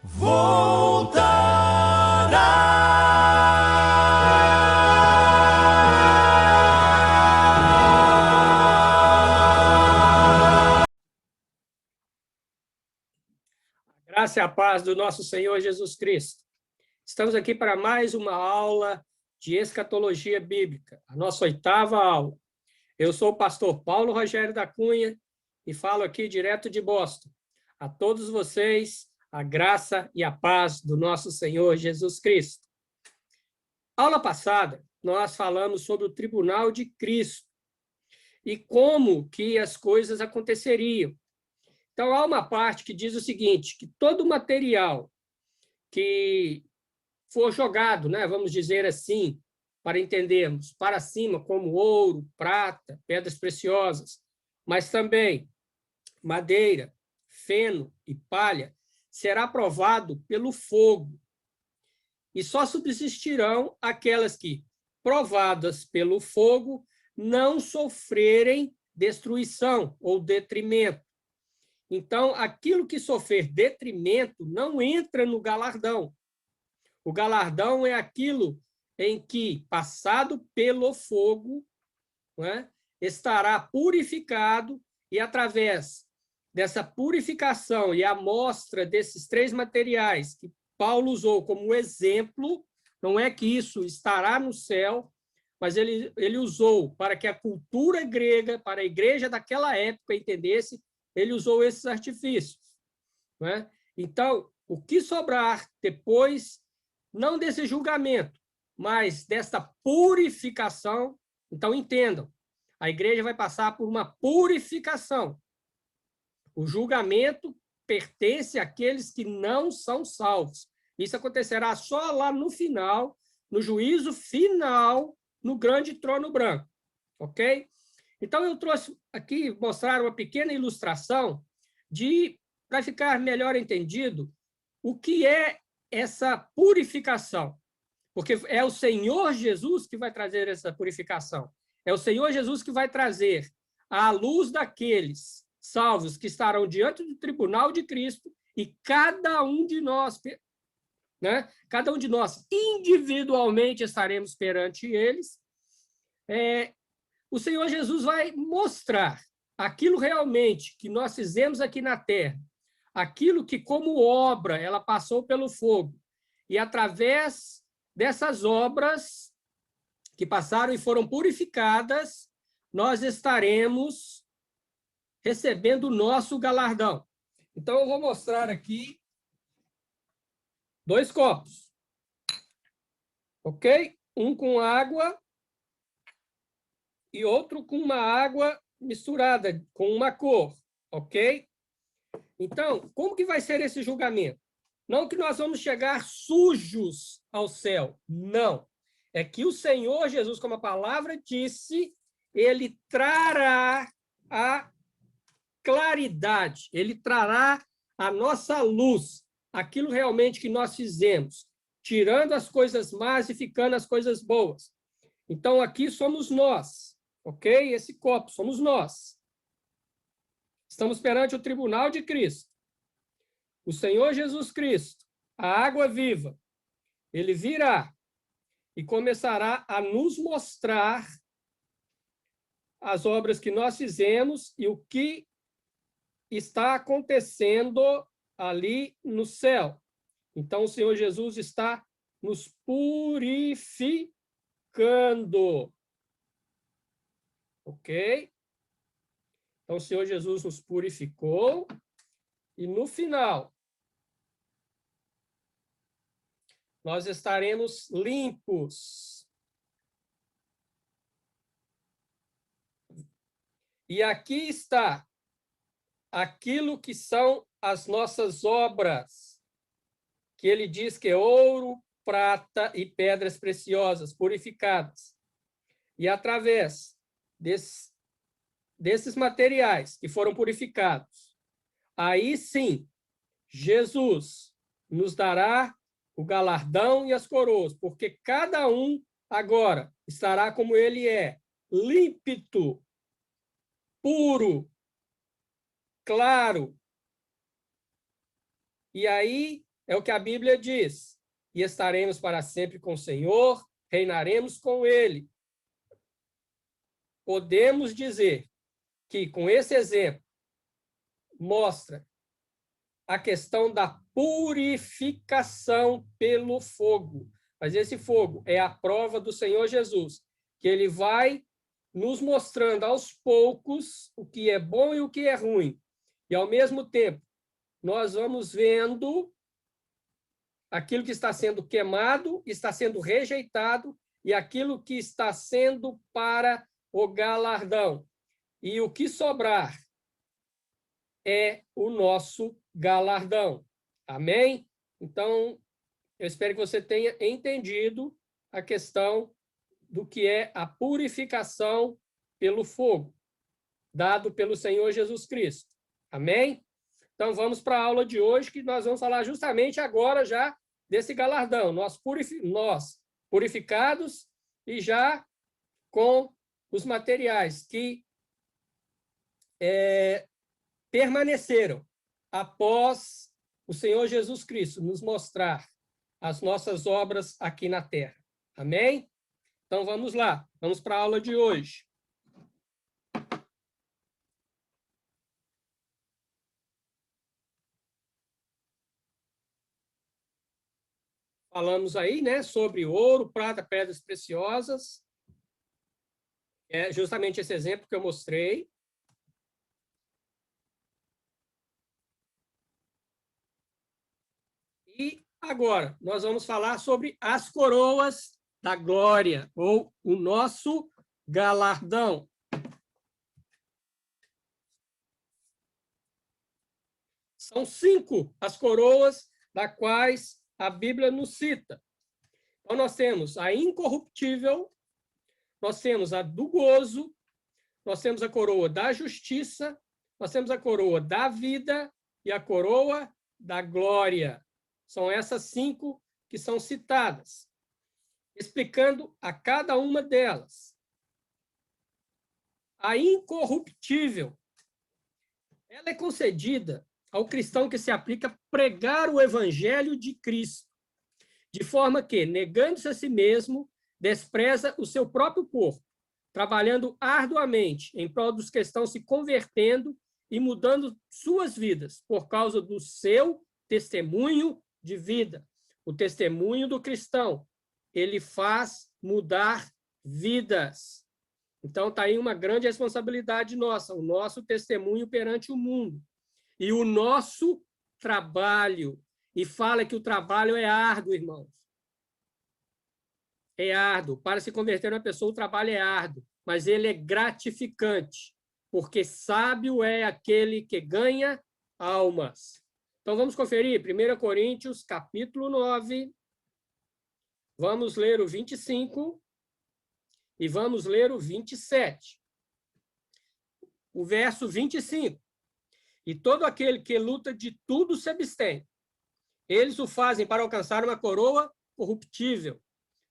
Graça e a paz do nosso Senhor Jesus Cristo. Estamos aqui para mais uma aula de escatologia bíblica, a nossa 8ª aula. Eu sou o pastor Paulo Rogério da Cunha e falo aqui direto de Boston. A todos vocês, a graça e a paz do nosso Senhor Jesus Cristo. Aula passada, nós falamos sobre o tribunal de Cristo e como que as coisas aconteceriam. Então, há uma parte que diz o seguinte, que todo material que for jogado, né, vamos dizer assim, para entendermos, para cima, como ouro, prata, pedras preciosas, mas também madeira, feno e palha, será provado pelo fogo. E só subsistirão aquelas que, provadas pelo fogo, não sofrerem destruição ou detrimento. Então, aquilo que sofrer detrimento não entra no galardão. O galardão é aquilo em que, passado pelo fogo, né, estará purificado e, através dessa purificação e amostra desses 3 materiais que Paulo usou como exemplo, não é que isso estará no céu, mas ele usou para que a cultura grega, para a igreja daquela época entendesse, ele usou esses artifícios. Não é? Então, o que sobrar depois, não desse julgamento, mas desta purificação, então entendam, a igreja vai passar por uma purificação. O julgamento pertence àqueles que não são salvos. Isso acontecerá só lá no final, no juízo final, no grande trono branco. Ok? Então, eu trouxe aqui mostrar uma pequena ilustração para ficar melhor entendido o que é essa purificação. Porque é o Senhor Jesus que vai trazer essa purificação. É o Senhor Jesus que vai trazer à luz daqueles salvos que estarão diante do tribunal de Cristo e cada um de nós, né? Cada um de nós individualmente estaremos perante eles. O Senhor Jesus vai mostrar aquilo realmente que nós fizemos aqui na terra, aquilo que, como obra, ela passou pelo fogo. E, através dessas obras que passaram e foram purificadas, nós estaremos recebendo o nosso galardão. Então, eu vou mostrar aqui 2 copos. Ok? Um com água e outro com uma água misturada, com uma cor, ok? Então, como que vai ser esse julgamento? Não que nós vamos chegar sujos ao céu, não. É que o Senhor Jesus, como a palavra disse, ele trará a claridade, ele trará a nossa luz, aquilo realmente que nós fizemos, tirando as coisas más e ficando as coisas boas. Então, aqui somos nós. Ok? Esse copo somos nós. Estamos perante o tribunal de Cristo. O Senhor Jesus Cristo, a água viva, ele virá e começará a nos mostrar as obras que nós fizemos e o que está acontecendo ali no céu. Então, o Senhor Jesus está nos purificando. Ok? Então, o Senhor Jesus nos purificou e, no final, nós estaremos limpos. E aqui está aquilo que são as nossas obras, que ele diz que é ouro, prata e pedras preciosas, purificadas. E através desses materiais que foram purificados, aí sim, Jesus nos dará o galardão e as coroas, porque cada um agora estará como ele é, límpido, puro, claro. E aí é o que a Bíblia diz. E estaremos para sempre com o Senhor, reinaremos com Ele. Podemos dizer que, com esse exemplo, mostra a questão da purificação pelo fogo. Mas esse fogo é a prova do Senhor Jesus, que Ele vai nos mostrando aos poucos o que é bom e o que é ruim. E, ao mesmo tempo, nós vamos vendo aquilo que está sendo queimado, está sendo rejeitado, e aquilo que está sendo para o galardão. E o que sobrar é o nosso galardão. Amém? Então, eu espero que você tenha entendido a questão do que é a purificação pelo fogo, dado pelo Senhor Jesus Cristo. Amém? Então, vamos para a aula de hoje, que nós vamos falar justamente agora já desse galardão. Nós purificados e já com os materiais que permaneceram após o Senhor Jesus Cristo nos mostrar as nossas obras aqui na terra. Amém? Então, vamos lá. Vamos para a aula de hoje. Falamos aí, né, sobre ouro, prata, pedras preciosas. É justamente esse exemplo que eu mostrei. E agora, nós vamos falar sobre as coroas da glória, ou o nosso galardão. São 5 as coroas das quais a Bíblia nos cita. Então, nós temos a incorruptível, nós temos a do gozo, nós temos a coroa da justiça, nós temos a coroa da vida e a coroa da glória. São essas 5 que são citadas, explicando a cada uma delas. A incorruptível, ela é concedida ao cristão que se aplica a pregar o evangelho de Cristo, de forma que, negando-se a si mesmo, despreza o seu próprio corpo, trabalhando arduamente em prol dos que estão se convertendo e mudando suas vidas por causa do seu testemunho de vida. O testemunho do cristão, ele faz mudar vidas. Então, está aí uma grande responsabilidade nossa, o nosso testemunho perante o mundo. E o nosso trabalho. E fala que o trabalho é árduo, irmãos. É árduo. Para se converter uma pessoa, o trabalho é árduo, mas ele é gratificante, porque sábio é aquele que ganha almas. Então, vamos conferir 1 Coríntios, capítulo 9. Vamos ler o 25 e vamos ler o 27. O verso 25. E todo aquele que luta de tudo se abstém. Eles o fazem para alcançar uma coroa corruptível.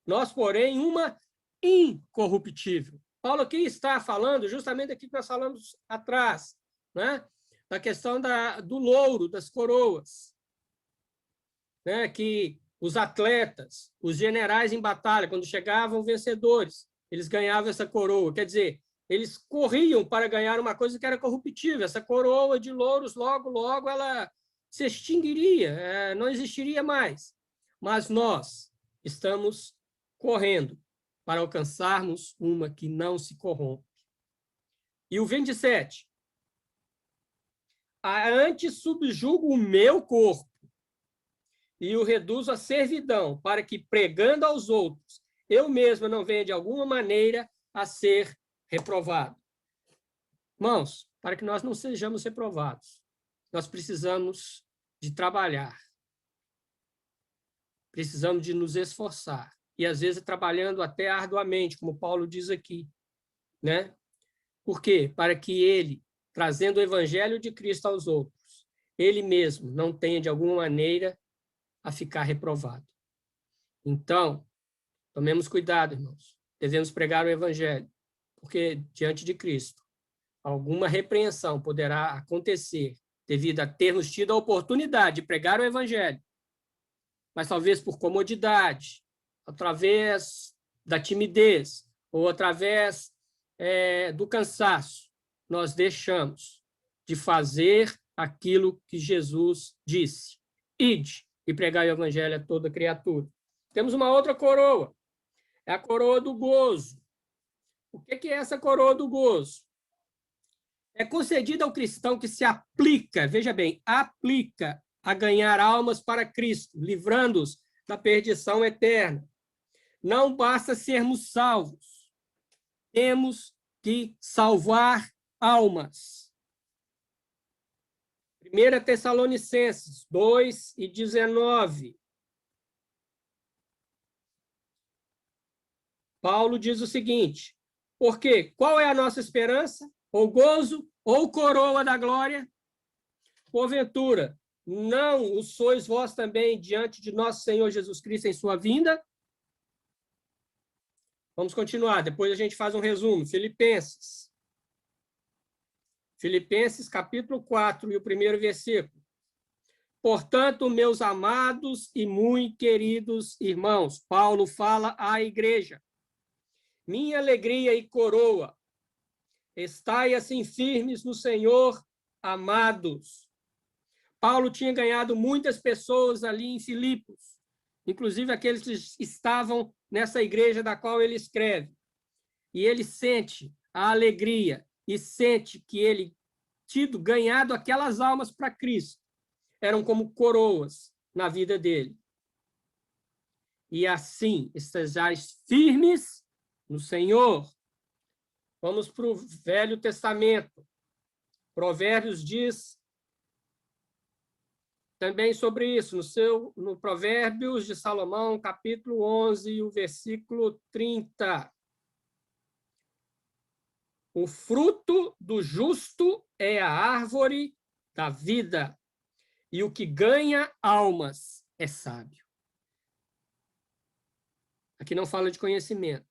Nós, porém, uma incorruptível. Paulo aqui está falando justamente aqui que nós falamos atrás, né? Da questão do louro, das coroas. Né? Que os atletas, os generais em batalha, quando chegavam vencedores, eles ganhavam essa coroa. Quer dizer, eles corriam para ganhar uma coisa que era corruptível. Essa coroa de louros, logo, logo, ela se extinguiria, não existiria mais. Mas nós estamos correndo para alcançarmos uma que não se corrompe. E o 27. Antes subjugo o meu corpo e o reduzo à servidão, para que, pregando aos outros, eu mesmo não venha de alguma maneira a ser reprovado. Irmãos, para que nós não sejamos reprovados, nós precisamos de trabalhar. Precisamos de nos esforçar. E, às vezes, trabalhando até arduamente, como Paulo diz aqui. Né? Por quê? Para que ele, trazendo o evangelho de Cristo aos outros, ele mesmo não tenha, de alguma maneira, a ficar reprovado. Então, tomemos cuidado, irmãos. Devemos pregar o evangelho, porque, diante de Cristo, alguma repreensão poderá acontecer devido a termos tido a oportunidade de pregar o evangelho mas talvez por comodidade, através da timidez ou através do cansaço, nós deixamos de fazer aquilo que Jesus disse. Ide e pregai o evangelho a toda criatura. Temos uma outra coroa, é a coroa do gozo. O que é essa coroa do gozo? É concedida ao cristão que se aplica, veja bem, aplica a ganhar almas para Cristo, livrando-os da perdição eterna. Não basta sermos salvos, temos que salvar almas. 1 Tessalonicenses 2:19. Paulo diz o seguinte: porque qual é a nossa esperança? Ou gozo, ou coroa da glória? Porventura, não o sois vós também diante de nosso Senhor Jesus Cristo em sua vinda? Vamos continuar, depois a gente faz um resumo. Filipenses, capítulo 4, e o primeiro versículo. Portanto, meus amados e muito queridos irmãos, Paulo fala à igreja, minha alegria e coroa, estai assim firmes no Senhor, amados. Paulo tinha ganhado muitas pessoas ali em Filipos, inclusive aqueles que estavam nessa igreja da qual ele escreve. E ele sente a alegria e sente que ele, ganhado aquelas almas para Cristo, eram como coroas na vida dele. E assim, estejais firmes no Senhor. Vamos para o Velho Testamento. Provérbios diz também sobre isso, no Provérbios de Salomão, capítulo 11, o versículo 30. O fruto do justo é a árvore da vida, e o que ganha almas é sábio. Aqui não fala de conhecimento,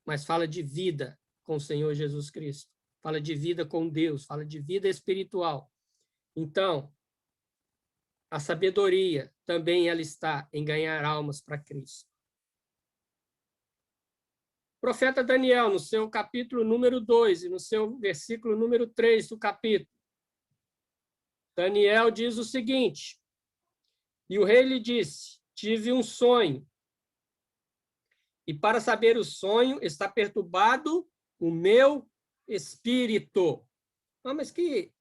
mas fala de vida com o Senhor Jesus Cristo. Fala de vida com Deus, fala de vida espiritual. Então, a sabedoria também ela está em ganhar almas para Cristo. O profeta Daniel, no seu capítulo número 2 e no seu versículo número 3 do capítulo, Daniel diz o seguinte: e o rei lhe disse, tive um sonho, e para saber o sonho está perturbado o meu espírito. Ah, mas que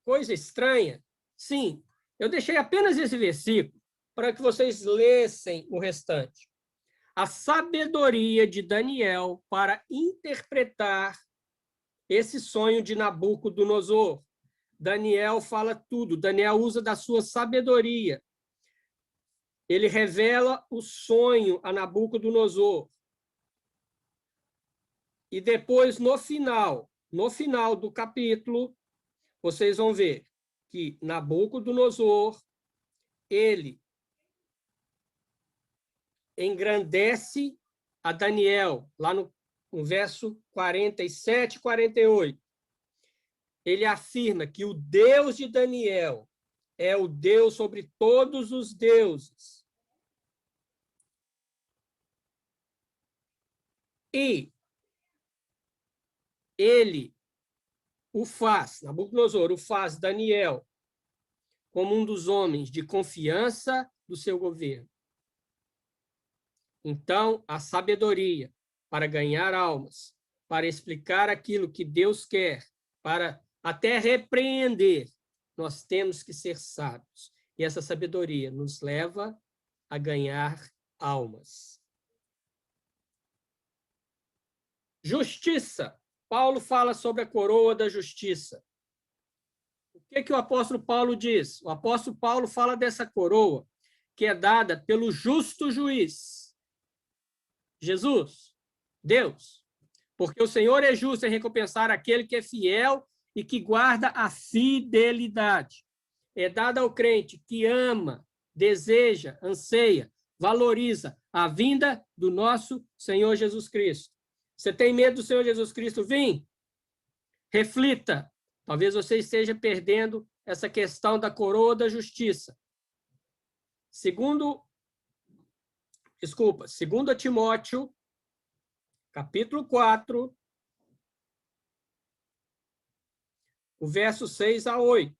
coisa estranha. Sim, eu deixei apenas esse versículo para que vocês lessem o restante. A sabedoria de Daniel para interpretar esse sonho de Nabucodonosor. Daniel fala tudo, Daniel usa da sua sabedoria. Ele revela o sonho a Nabucodonosor. E depois, no final do capítulo, vocês vão ver que Nabucodonosor, ele engrandece a Daniel, lá no verso 47 e 48. Ele afirma que o Deus de Daniel é o Deus sobre todos os deuses. E ele o faz, Nabucodonosor o faz Daniel como um dos homens de confiança do seu governo. Então, a sabedoria para ganhar almas, para explicar aquilo que Deus quer, para até repreender, nós temos que ser sábios. E essa sabedoria nos leva a ganhar almas. Justiça. Paulo fala sobre a coroa da justiça. O que o apóstolo Paulo diz? O apóstolo Paulo fala dessa coroa que é dada pelo justo juiz. Jesus, Deus. Porque o Senhor é justo em recompensar aquele que é fiel e que guarda a fidelidade. É dada ao crente que ama, deseja, anseia, valoriza a vinda do nosso Senhor Jesus Cristo. Você tem medo do Senhor Jesus Cristo vir? Reflita. Talvez você esteja perdendo essa questão da coroa da justiça. Segundo Desculpa, 2 Timóteo, capítulo 4, o verso 6 a 8.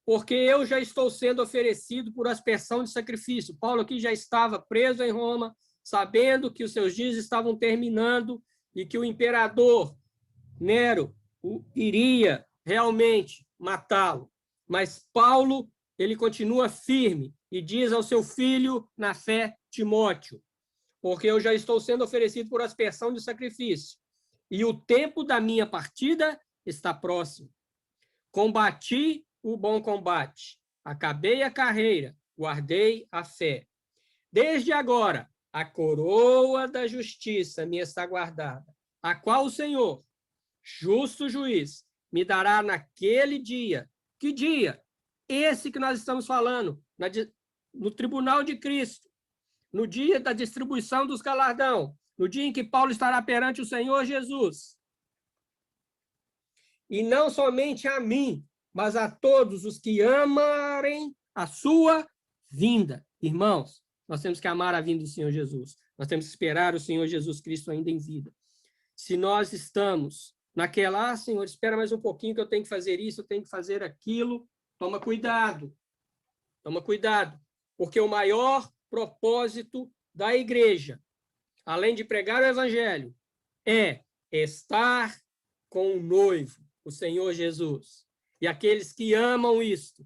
Porque eu já estou sendo oferecido por aspersão de sacrifício. Paulo aqui já estava preso em Roma, sabendo que os seus dias estavam terminando e que o imperador Nero iria realmente matá-lo. Mas Paulo, ele continua firme e diz ao seu filho na fé, Timóteo, porque eu já estou sendo oferecido por aspersão de sacrifício, e o tempo da minha partida está próximo. Combati o bom combate, acabei a carreira, guardei a fé. Desde agora, a coroa da justiça me está guardada, a qual o Senhor, justo juiz, me dará naquele dia. Que dia? Esse que nós estamos falando, no tribunal de Cristo, no dia da distribuição dos galardão, no dia em que Paulo estará perante o Senhor Jesus. E não somente a mim, mas a todos os que amarem a sua vinda. Irmãos, nós temos que amar a vinda do Senhor Jesus. Nós temos que esperar o Senhor Jesus Cristo ainda em vida. Se nós estamos naquela, Senhor, espera mais um pouquinho que eu tenho que fazer isso, eu tenho que fazer aquilo, toma cuidado. Toma cuidado, porque o maior propósito da igreja, além de pregar o evangelho, é estar com o noivo, o Senhor Jesus. E aqueles que amam isto,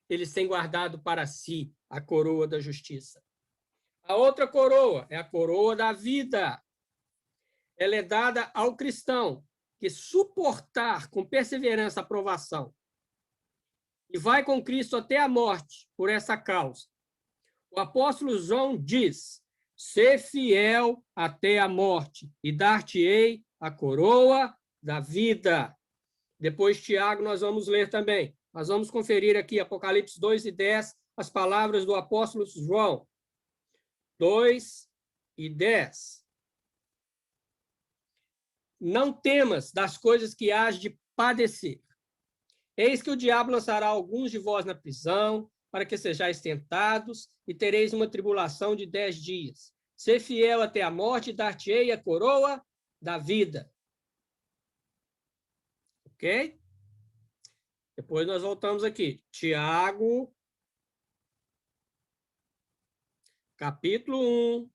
eles têm guardado para si a coroa da justiça. A outra coroa é a coroa da vida. Ela é dada ao cristão que suportar com perseverança a provação e vai com Cristo até a morte por essa causa. O apóstolo João diz: ser fiel até a morte e dar-te-ei a coroa da vida. Depois, Tiago, nós vamos ler também. Nós vamos conferir aqui, Apocalipse 2 e 10, as palavras do apóstolo João. 2 e 10. Não temas das coisas que hás de padecer. Eis que o diabo lançará alguns de vós na prisão, para que sejais tentados, e tereis uma tribulação de 10 dias. Ser fiel até a morte, dar-te-ei a coroa da vida. Ok? Depois nós voltamos aqui. Tiago, capítulo 1,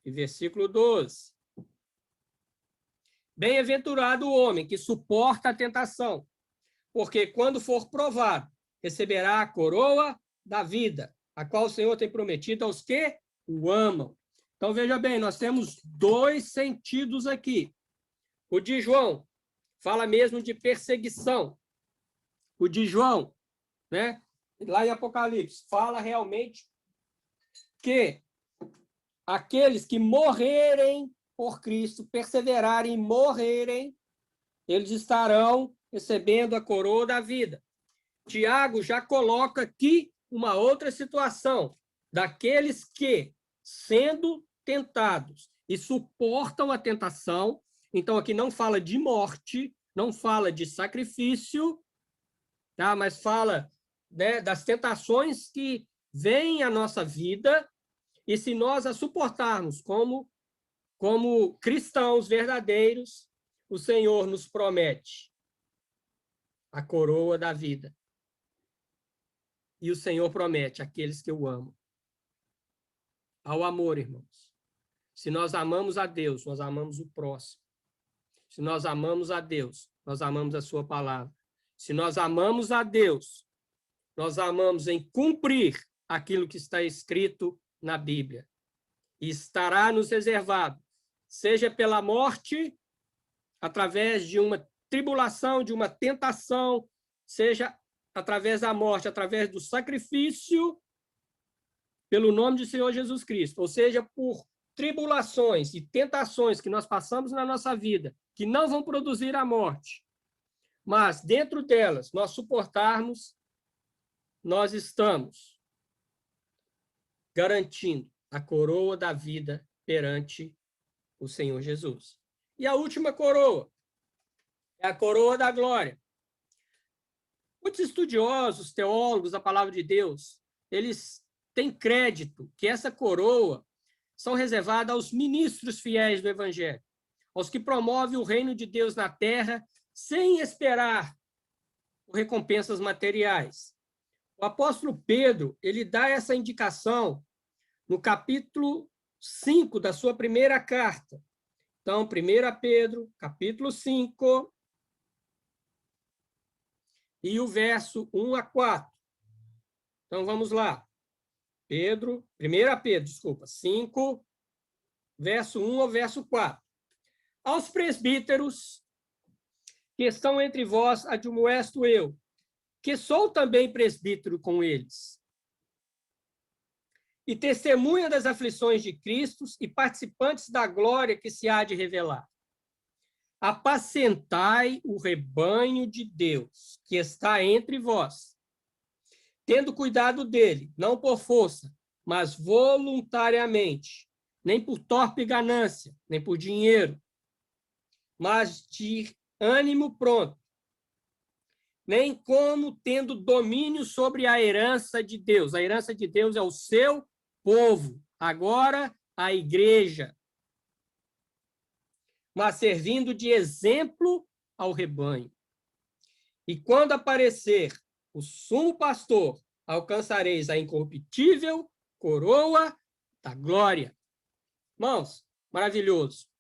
e versículo 12. Bem-aventurado o homem que suporta a tentação, porque quando for provado, receberá a coroa da vida, a qual o Senhor tem prometido aos que o amam. Então, veja bem, nós temos dois sentidos aqui. O de João fala mesmo de perseguição. O de João, né, lá em Apocalipse, fala realmente que aqueles que morrerem por Cristo, perseverarem e morrerem, eles estarão recebendo a coroa da vida. Tiago já coloca aqui uma outra situação, daqueles que, sendo tentados e suportam a tentação, então aqui não fala de morte, não fala de sacrifício, tá? Mas fala, né, das tentações que vêm à nossa vida, e se nós a suportarmos como cristãos verdadeiros, o Senhor nos promete a coroa da vida. E o Senhor promete àqueles que o amam. Ao amor, irmãos. Se nós amamos a Deus, nós amamos o próximo. Se nós amamos a Deus, nós amamos a sua palavra. Se nós amamos a Deus, nós amamos em cumprir aquilo que está escrito na Bíblia. E estará nos reservado, seja pela morte, através de uma tribulação, de uma tentação, seja através da morte, através do sacrifício, pelo nome do Senhor Jesus Cristo, ou seja, por tribulações e tentações que nós passamos na nossa vida, que não vão produzir a morte, mas dentro delas nós suportarmos, nós estamos garantindo a coroa da vida perante o Senhor Jesus. E a última coroa é a coroa da glória. Muitos estudiosos, teólogos da palavra de Deus, eles têm crédito que essa coroa são reservadas aos ministros fiéis do Evangelho, aos que promovem o reino de Deus na terra sem esperar recompensas materiais. O apóstolo Pedro, ele dá essa indicação no capítulo 5 da sua primeira carta. Então, 1 Pedro, capítulo 5, e o verso 1 a 4. Então, vamos lá. 1 Pedro, 5, verso 1 ao verso 4. Aos presbíteros que estão entre vós, admoesto eu, que sou também presbítero com eles, e testemunha das aflições de Cristo e participantes da glória que se há de revelar. Apacentai o rebanho de Deus, que está entre vós, tendo cuidado dele, não por força, mas voluntariamente, nem por torpe ganância, nem por dinheiro, mas de ânimo pronto, nem como tendo domínio sobre a herança de Deus. A herança de Deus é o seu povo, agora a igreja, mas servindo de exemplo ao rebanho. E quando aparecer o sumo pastor, alcançareis a incorruptível coroa da glória. Irmãos, maravilhoso.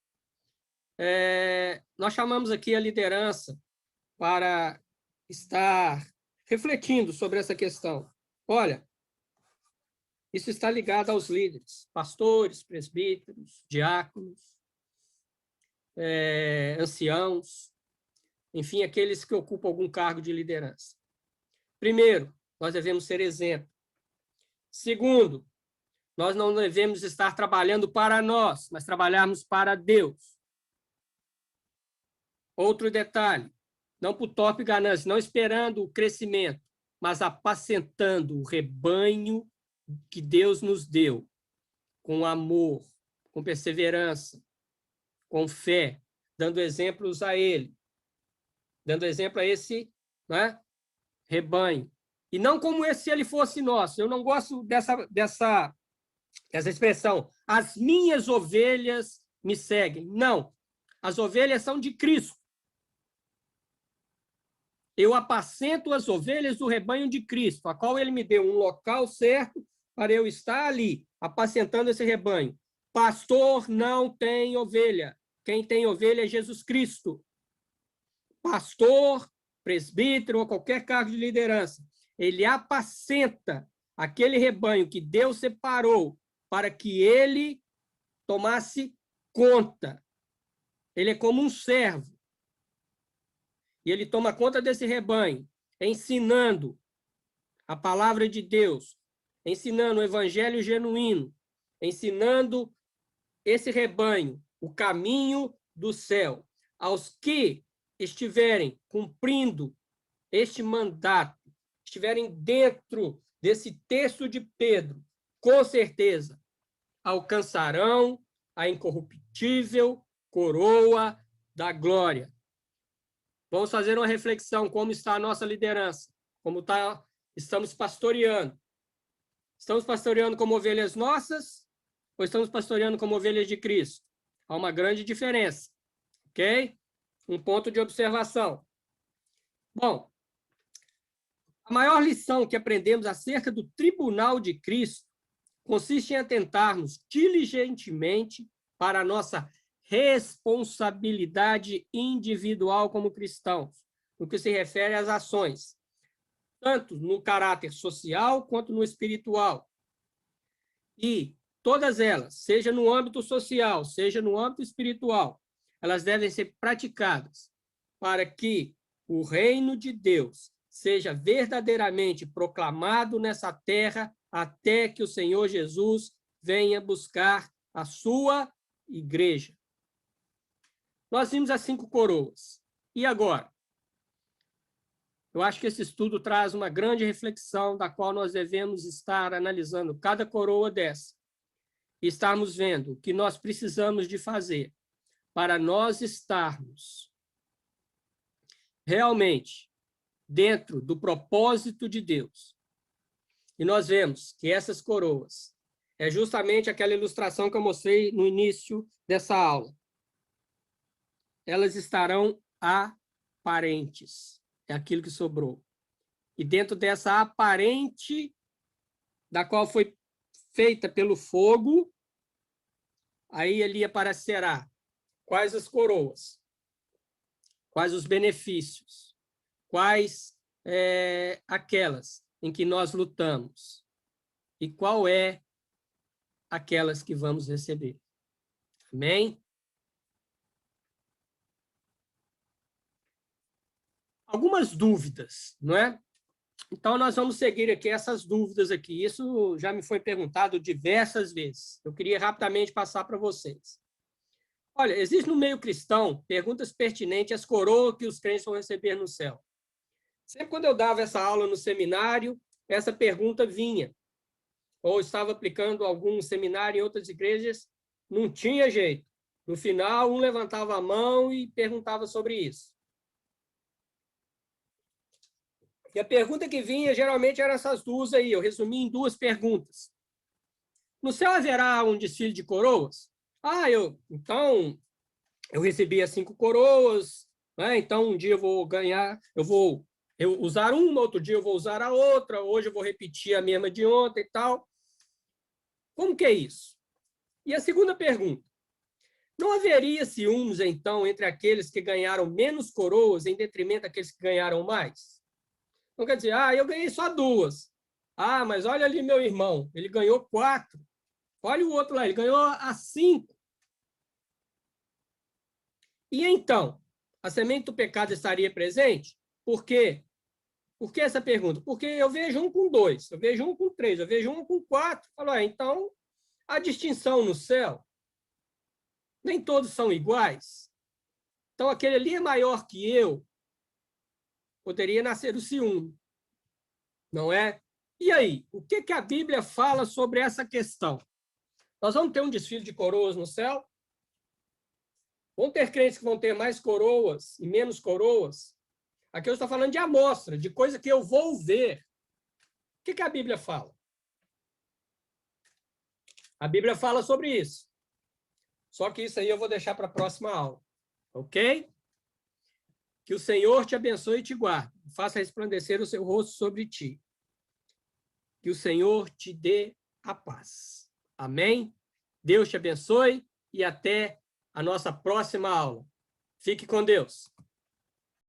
Nós chamamos aqui a liderança para estar refletindo sobre essa questão. Olha, isso está ligado aos líderes, pastores, presbíteros, diáconos, anciãos, enfim, aqueles que ocupam algum cargo de liderança. Primeiro, nós devemos ser exemplo. Segundo, nós não devemos estar trabalhando para nós, mas trabalharmos para Deus. Outro detalhe, não por torpe ganância, não esperando o crescimento, mas apacentando o rebanho que Deus nos deu, com amor, com perseverança, com fé, dando exemplos a Ele, dando exemplo a esse, né, rebanho. E não como se ele fosse nosso. Eu não gosto dessa expressão, as minhas ovelhas me seguem. Não, as ovelhas são de Cristo. Eu apacento as ovelhas do rebanho de Cristo, a qual ele me deu um local certo para eu estar ali, apacentando esse rebanho. Pastor não tem ovelha. Quem tem ovelha é Jesus Cristo. Pastor, presbítero ou qualquer cargo de liderança, ele apacenta aquele rebanho que Deus separou para que ele tomasse conta. Ele é como um servo. E ele toma conta desse rebanho, ensinando a palavra de Deus, ensinando o evangelho genuíno, ensinando esse rebanho o caminho do céu. Aos que estiverem cumprindo este mandato, estiverem dentro desse texto de Pedro, com certeza alcançarão a incorruptível coroa da glória. Vamos fazer uma reflexão, como está a nossa liderança, estamos pastoreando. Estamos pastoreando como ovelhas nossas ou estamos pastoreando como ovelhas de Cristo? Há uma grande diferença, ok? Um ponto de observação. Bom, a maior lição que aprendemos acerca do tribunal de Cristo consiste em atentarmos diligentemente para a nossa responsabilidade individual como cristãos, no que se refere às ações, tanto no caráter social quanto no espiritual. E todas elas, seja no âmbito social, seja no âmbito espiritual, elas devem ser praticadas para que o reino de Deus seja verdadeiramente proclamado nessa terra até que o Senhor Jesus venha buscar a sua igreja. Nós vimos as 5 coroas. E agora? Eu acho que esse estudo traz uma grande reflexão da qual nós devemos estar analisando cada coroa dessa. E estarmos vendo o que nós precisamos de fazer para nós estarmos realmente dentro do propósito de Deus. E nós vemos que essas coroas é justamente aquela ilustração que eu mostrei no início dessa aula. Elas estarão aparentes. É aquilo que sobrou. E dentro dessa aparente, da qual foi feita pelo fogo, aí ali aparecerá quais as coroas, quais os benefícios, quais aquelas em que nós lutamos e qual é aquelas que vamos receber. Amém? Algumas dúvidas, não é? Então, nós vamos seguir aqui essas dúvidas aqui. Isso já me foi perguntado diversas vezes. Eu queria rapidamente passar para vocês. Olha, existe no meio cristão perguntas pertinentes às coroas que os crentes vão receber no céu. Sempre quando eu dava essa aula no seminário, essa pergunta vinha. Ou estava aplicando algum seminário em outras igrejas, não tinha jeito. No final, um levantava a mão e perguntava sobre isso. E a pergunta que vinha, geralmente, eram essas duas aí. Eu resumi em duas perguntas. No céu haverá um desfile de coroas? Então, eu recebi as 5 coroas, né? Então, um dia eu vou ganhar, eu vou usar uma, outro dia eu vou usar a outra, hoje eu vou repetir a mesma de ontem e tal. Como que é isso? E a segunda pergunta. Não haveria ciúmes, então, entre aqueles que ganharam menos coroas em detrimento daqueles que ganharam mais? Não quer dizer, eu ganhei só 2. Mas olha ali meu irmão, ele ganhou 4. Olha o outro lá, ele ganhou as 5. E então, a semente do pecado estaria presente? Por quê? Por que essa pergunta? Porque eu vejo um com 2, eu vejo um com 3, eu vejo um com 4. Falo, então, a distinção no céu, nem todos são iguais. Então, aquele ali é maior que eu, poderia nascer o ciúme, não é? E aí, o que a Bíblia fala sobre essa questão? Nós vamos ter um desfile de coroas no céu? Vão ter crentes que vão ter mais coroas e menos coroas? Aqui eu estou falando de amostra, de coisa que eu vou ver. O que a Bíblia fala? A Bíblia fala sobre isso. Só que isso aí eu vou deixar para a próxima aula. Ok? Que o Senhor te abençoe e te guarde. Faça resplandecer o seu rosto sobre ti. Que o Senhor te dê a paz. Amém? Deus te abençoe e até a nossa próxima aula. Fique com Deus.